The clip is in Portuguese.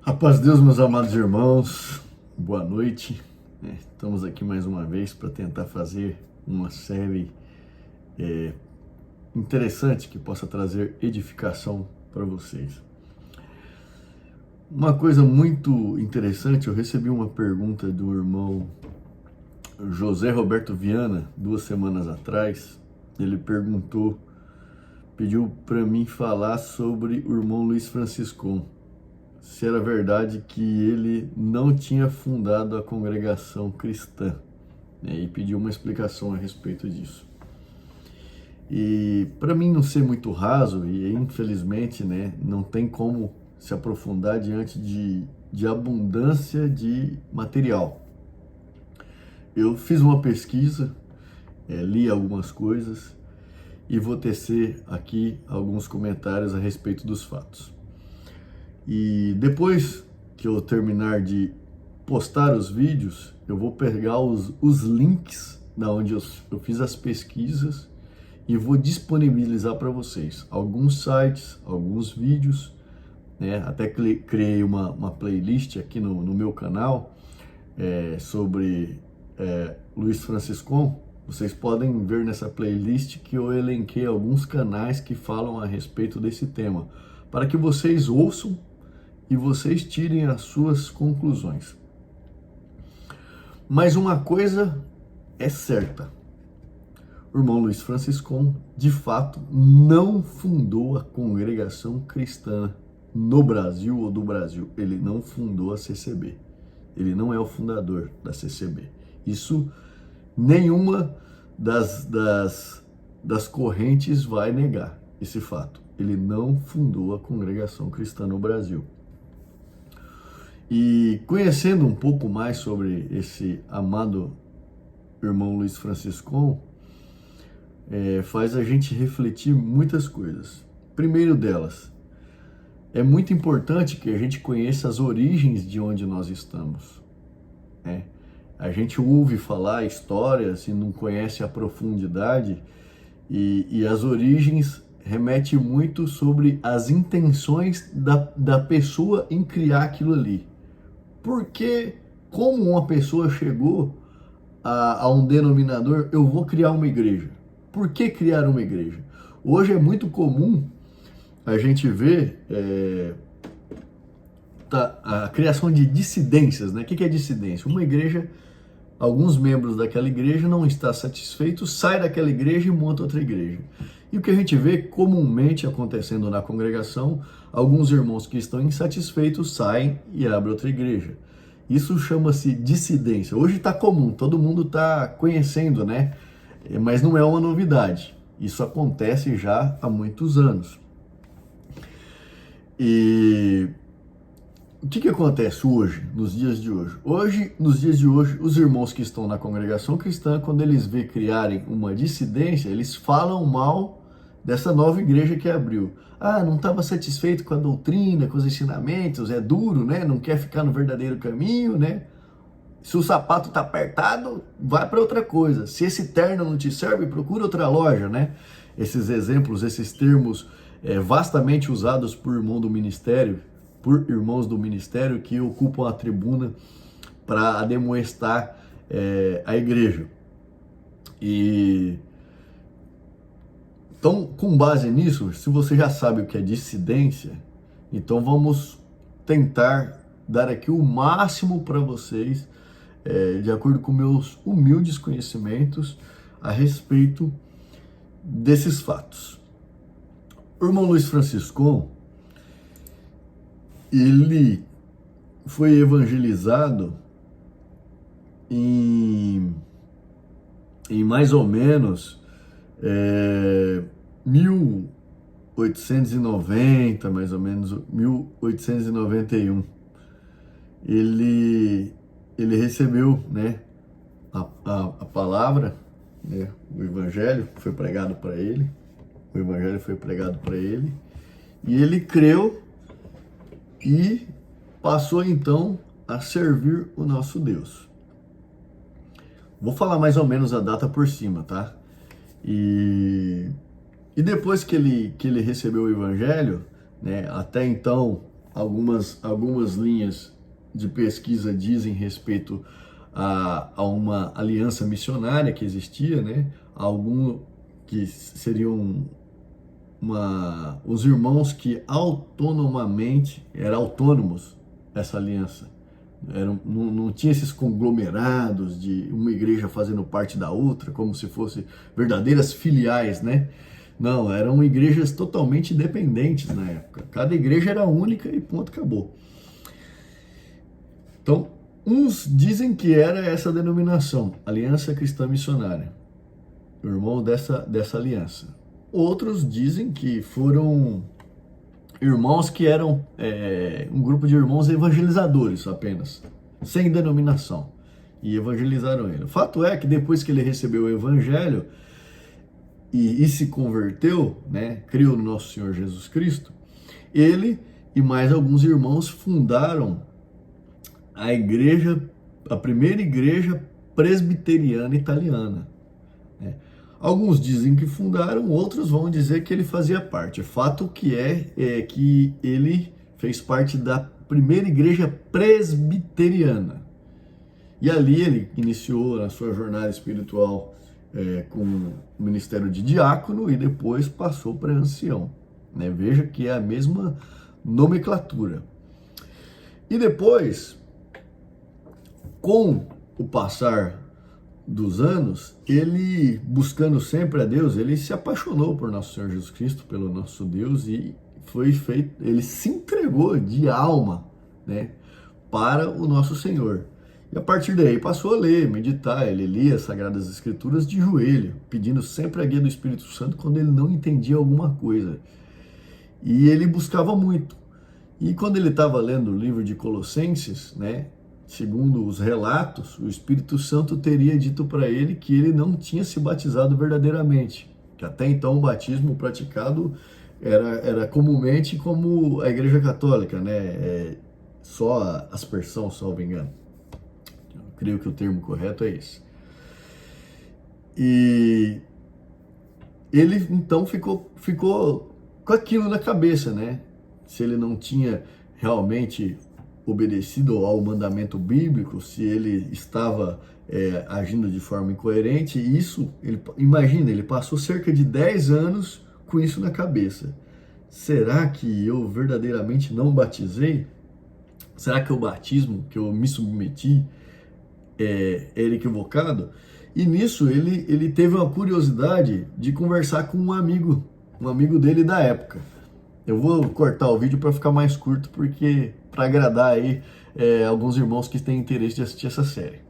A paz de Deus, meus amados irmãos, boa noite. Estamos aqui mais uma vez para tentar fazer uma série interessante que possa trazer edificação para vocês. Uma coisa muito interessante, eu recebi uma pergunta do irmão José Roberto Viana 2 semanas atrás. Ele pediu para mim falar sobre o irmão Luiz Franciscon, se era verdade que ele não tinha fundado a congregação cristã, né? E pediu uma explicação a respeito disso. E para mim não ser muito raso, e infelizmente, né, não tem como se aprofundar diante de abundância de material. Eu fiz uma pesquisa, li algumas coisas e vou tecer aqui alguns comentários a respeito dos fatos. E depois que eu terminar de postar os vídeos, eu vou pegar os links da onde eu fiz as pesquisas e vou disponibilizar para vocês alguns sites, alguns vídeos, né? Até criei uma playlist aqui no meu canal sobre Luiz Franciscon. Vocês podem ver nessa playlist que eu elenquei alguns canais que falam a respeito desse tema, para que vocês ouçam e vocês tirem as suas conclusões. Mas uma coisa é certa: o irmão Luiz Franciscon, de fato, não fundou a congregação cristã no Brasil ou do Brasil. Ele não fundou a CCB. Ele não é o fundador da CCB. Isso nenhuma das correntes vai negar, esse fato. Ele não fundou a congregação cristã no Brasil. E conhecendo um pouco mais sobre esse amado irmão Luiz Franciscon, faz a gente refletir muitas coisas. Primeiro delas, é muito importante que a gente conheça as origens de onde nós estamos. A gente ouve falar histórias e não conhece a profundidade, e as origens remete muito sobre as intenções da pessoa em criar aquilo ali. Porque, como uma pessoa chegou a um denominador, eu vou criar uma igreja. Por que criar uma igreja? Hoje é muito comum a gente ver a criação de dissidências, né? O que é dissidência? Uma igreja, alguns membros daquela igreja não estão satisfeitos, sai daquela igreja e monta outra igreja. E o que a gente vê comumente acontecendo na congregação, alguns irmãos que estão insatisfeitos saem e abrem outra igreja. Isso chama-se dissidência. Hoje está comum, todo mundo está conhecendo, né? Mas não é uma novidade. Isso acontece já há muitos anos. E o que acontece hoje, nos dias de hoje? Nos dias de hoje, os irmãos que estão na congregação cristã, quando eles vê criarem uma dissidência, eles falam mal dessa nova igreja que abriu. Ah, não estava satisfeito com a doutrina, com os ensinamentos, é duro, né? Não quer ficar no verdadeiro caminho, né? Se o sapato está apertado, vai para outra coisa. Se esse terno não te serve, procura outra loja, né? Esses exemplos, esses termos vastamente usados por irmãos do ministério que ocupam a tribuna para ademoestar a igreja. Então, com base nisso, se você já sabe o que é dissidência, então vamos tentar dar aqui o máximo para vocês, de acordo com meus humildes conhecimentos a respeito desses fatos. O irmão Luiz Franciscon, ele foi evangelizado em mais ou menos 1890, mais ou menos 1891. Ele recebeu, né, a palavra, né, o evangelho foi pregado para ele. O evangelho foi pregado para ele e ele creu e passou então a servir o nosso Deus. Vou falar mais ou menos a data por cima, tá? E depois que ele recebeu o evangelho, né, até então algumas linhas de pesquisa dizem respeito a uma aliança missionária que existia, né? Algum que seriam os irmãos que autonomamente, eram autônomos essa aliança. Não tinha esses conglomerados de uma igreja fazendo parte da outra, como se fossem verdadeiras filiais, né? Não, eram igrejas totalmente independentes na época. Cada igreja era única e ponto, acabou. Então, uns dizem que era essa denominação, Aliança Cristã Missionária, o irmão dessa aliança. Outros dizem que foram irmãos que eram um grupo de irmãos evangelizadores apenas, sem denominação, e evangelizaram ele. O fato é que depois que ele recebeu o evangelho e se converteu, né, criou no nosso Senhor Jesus Cristo, ele e mais alguns irmãos fundaram a primeira igreja presbiteriana italiana, né? Alguns dizem que fundaram, outros vão dizer que ele fazia parte. O fato que é que ele fez parte da primeira igreja presbiteriana. E ali ele iniciou a sua jornada espiritual com o ministério de diácono e depois passou para ancião, né? Veja que é a mesma nomenclatura. E depois, com o passar dos anos, ele, buscando sempre a Deus, ele se apaixonou por nosso Senhor Jesus Cristo, pelo nosso Deus, e ele se entregou de alma, né, para o nosso Senhor. E a partir daí passou a ler, meditar, ele lia as Sagradas Escrituras de joelho, pedindo sempre a guia do Espírito Santo quando ele não entendia alguma coisa. E ele buscava muito. E quando ele estava lendo o livro de Colossenses, né, segundo os relatos, o Espírito Santo teria dito para ele que ele não tinha se batizado verdadeiramente, que até então o batismo praticado era comumente como a Igreja Católica, né? Só a aspersão, salvo engano. Eu creio que o termo correto é esse. E ele então ficou com aquilo na cabeça, né? Se ele não tinha realmente obedecido ao mandamento bíblico, se ele estava agindo de forma incoerente, isso, imagina, ele passou cerca de 10 anos com isso na cabeça. Será que eu verdadeiramente não batizei? Será que o batismo que eu me submeti era equivocado? E nisso ele teve uma curiosidade de conversar com um amigo dele da época. Eu vou cortar o vídeo para ficar mais curto, porque para agradar aí alguns irmãos que têm interesse de assistir essa série.